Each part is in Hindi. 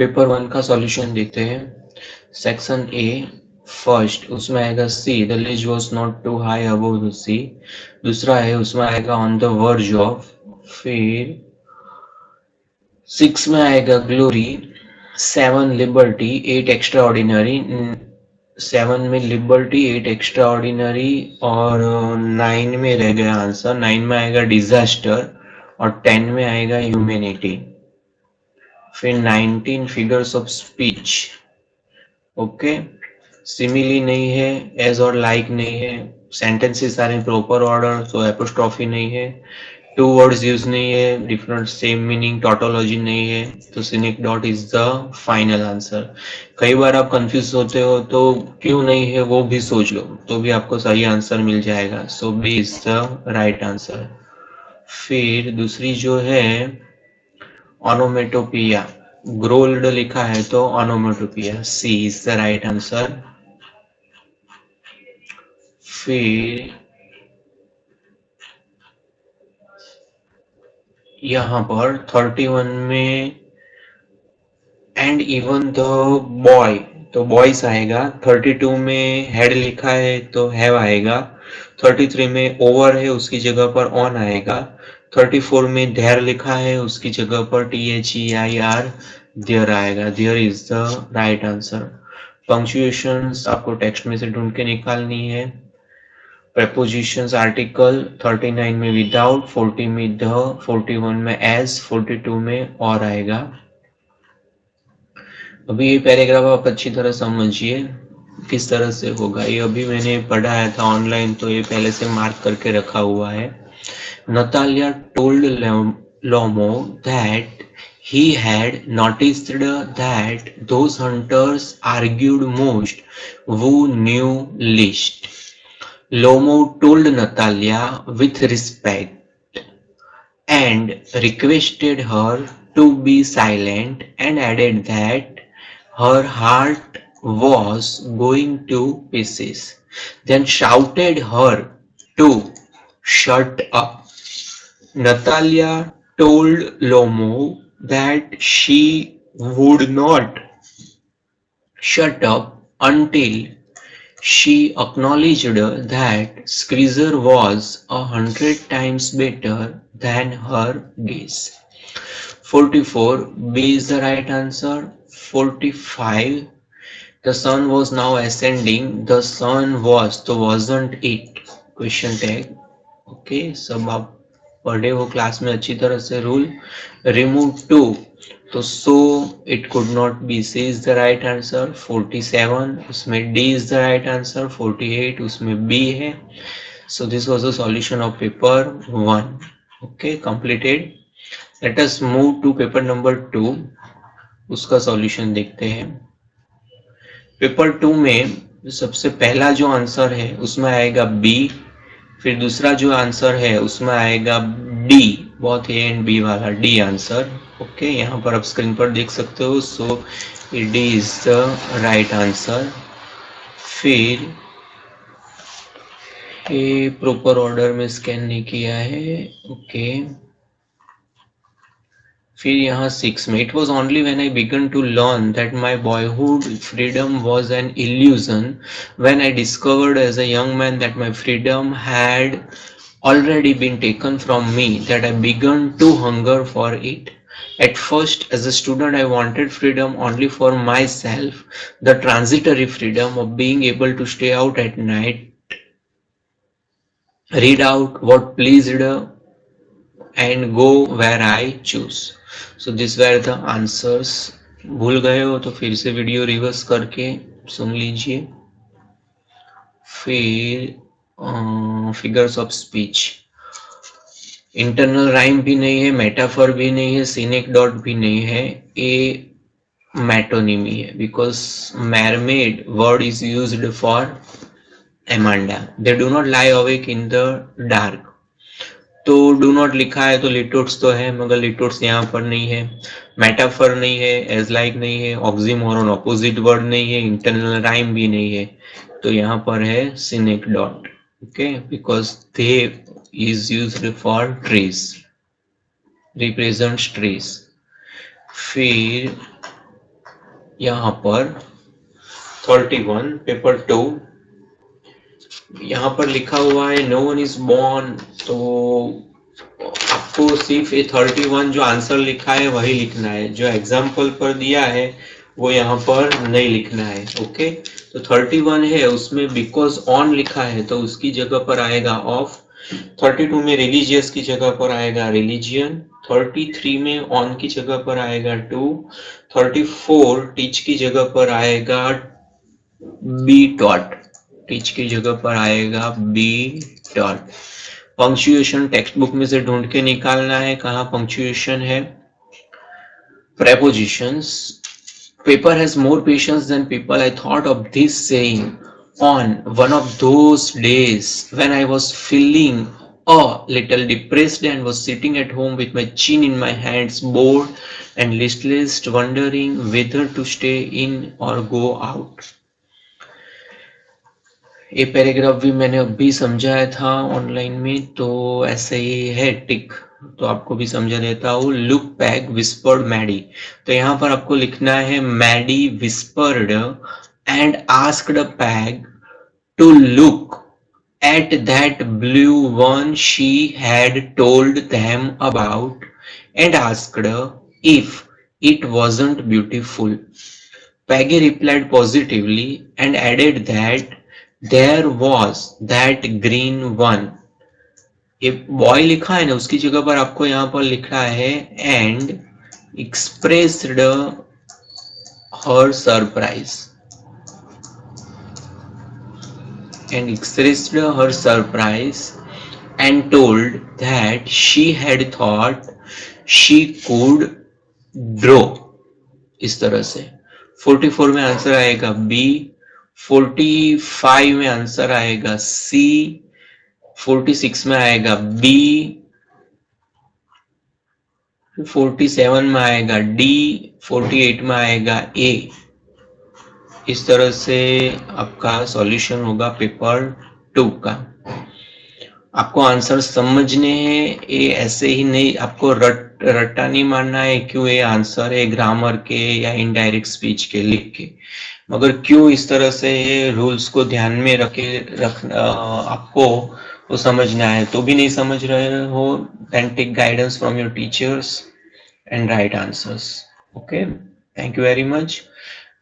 पेपर वन का सॉल्यूशन देखते हैं। सेक्शन ए फर्स्ट, उसमें आएगा C, the ledge was not too high above the sea. दूसरा है उसमें आएगा ऑन द वर्ज ऑफ। फिर 6 में आएगा ग्लोरी, 7 लिबर्टी, 8 एक्स्ट्रा ऑर्डिनरी। 7 में लिबर्टी, 8 एक्स्ट्रा ऑर्डिनरी और 9 में रह गया आंसर। 9 में आएगा डिजास्टर और 10 में आएगा ह्यूमैनिटी। फिर 19 figures of speech. Okay, simile नहीं है, एज और लाइक नहीं है, sentences are in proper order, तो एपोस्ट्रॉफी नहीं है, टू वर्ड्स यूज नहीं है, डिफरेंट सेम मीनिंग, टॉटोलॉजी नहीं है, तो scenic dot is the final answer. कई बार आप कंफ्यूज होते हो तो क्यों नहीं है वो भी सोच लो, तो भी आपको सही आंसर मिल जाएगा। So B is the right answer. फिर दूसरी जो है ऑनोमेटोपिया, ग्रोल्ड लिखा है तो onomatopoeia, C is the right answer. फिर यहाँ पर 31 में एंड इवन द बॉय, तो बॉयस आएगा। 32 में हेड लिखा है तो हैव आएगा। 33 में ओवर है उसकी जगह पर ऑन आएगा। 34 में देयर लिखा है उसकी जगह पर THEIR देयर आएगा। There is the right answer. Punctuations आपको टेक्स्ट में से ढूंढ के निकालनी है। prepositions आर्टिकल 39 में विदाउट, 40 में द, 41 में एज, 42 में और आएगा। अभी ये पैराग्राफ आप अच्छी तरह समझिए किस तरह से होगा। ये अभी मैंने पढ़ाया था ऑनलाइन, तो ये पहले से मार्क करके रखा हुआ है। Natalia told Lomo that he had noticed that those hunters argued most who knew least. Lomo told Natalia with respect and requested her to be silent and added that her heart was going to pieces, then shouted her to shut up. Natalia told Lomo that she would not shut up until she acknowledged that Squeezer was 100 times better than her guess. 44, B is the right answer. 45, the sun was now ascending. The sun was, तो wasn't it? Question tag. Okay, सब आप पढ़े हो क्लास में अच्छी तरह से रूल। रिमूव टू, तो so it could not be, C is the right answer. 47, उसमें D is the right answer. 48, उसमें बी है। So this was the solution of paper 1। Okay, completed. Let us move to paper number 2, उसका सॉल्यूशन देखते हैं। पेपर 2 में सबसे पहला जो आंसर है उसमें आएगा बी। फिर दूसरा जो आंसर है उसमें आएगा डी, बहुत ए एंड बी वाला डी आंसर। ओके, यहाँ पर आप स्क्रीन पर देख सकते हो। So D is the right answer. फिर ये प्रॉपर ऑर्डर में स्कैन नहीं किया है। ओके, फिर यहाँ 6 में, it was only when I began to learn that my boyhood freedom was an illusion, when I discovered as a young man that my freedom had already been taken from me, that I began to hunger for it. At first, as a student, I wanted freedom only for myself, the transitory freedom of being able to stay out at night, read out what pleased, and go where I choose. So these were the answers. भूल गए हो तो फिर से वीडियो रिवर्स करके सुन लीजिए। फिर figures of speech, internal rhyme भी नहीं है, मेटाफर भी नहीं है, सीनिक डॉट भी नहीं है, ए मेटोनिमी है, because mermaid word is used for Amanda. They do not lie awake in the dark, तो डू नॉट लिखा है तो लिटोट्स तो है, मगर लिटोट्स यहाँ पर नहीं है। मेटाफर नहीं है, एज लाइक नहीं है, ऑक्सीमोरन ऑपोजिट वर्ड नहीं है, इंटरनल राइम भी नहीं है, तो यहाँ पर है scenic dot. Okay, because they is used for trees, represents trees. फिर यहाँ पर 31 पेपर 2 यहाँ पर लिखा हुआ है नो वन इज बॉर्न, तो आपको सिर्फ ये 31 जो आंसर लिखा है वही लिखना है, जो एग्जाम्पल पर दिया है वो यहाँ पर नहीं लिखना है। ओके, तो 31 है उसमें बिकॉज ऑन लिखा है तो उसकी जगह पर आएगा ऑफ, 32 में रिलीजियस की जगह पर आएगा रिलीजियन, 33 में ऑन की जगह पर आएगा टू, 34 टीच की जगह पर आएगा बी डॉट, टीच की जगह पर आएगा B dot. Punctuation text book में से ढूंढ के निकालना है, कहाँ पंक्चुएशन है। prepositions, paper has more patience than people. I thought of this saying on one of those days when I was feeling a little depressed and was sitting at home with my chin in my hands, bored and listless, wondering whether to stay in or go out. ये पैराग्राफ भी मैंने अभी समझाया था ऑनलाइन में, तो ऐसे ही है टिक, तो आपको भी समझा देता हूँ। लुक पैग विस्पर्ड मैडी, तो यहाँ पर आपको लिखना है Maddie whispered and asked Peg to look at that blue one she had told them about and asked if it wasn't beautiful. Peggy replied positively and added that there was that green one. ये बॉय लिखा है ना, उसकी जगह पर आपको यहाँ पर लिखा है and expressed her surprise. And expressed her surprise and told that she had thought she could draw. इस तरह से 44 में आंसर आएगा बी, 45 में आंसर आएगा सी, 46 में आएगा बी, 47 में आएगा डी, 48 में आएगा ए। इस तरह से आपका सॉल्यूशन होगा पेपर 2 का। आपको आंसर समझने हैं, ये ऐसे ही नहीं, आपको रट्टा नहीं मारना है क्यों ये आंसर है ग्रामर के या इनडायरेक्ट स्पीच के लिख के, मगर क्यों इस तरह से ये रूल्स को ध्यान में रखना आपको वो समझना है। तो भी नहीं समझ रहे हो, then take guidance from your teachers and write answers. Okay, thank you very much.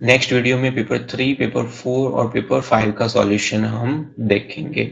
Next video में पेपर 3, पेपर 4 और पेपर 5 का सॉल्यूशन हम देखेंगे।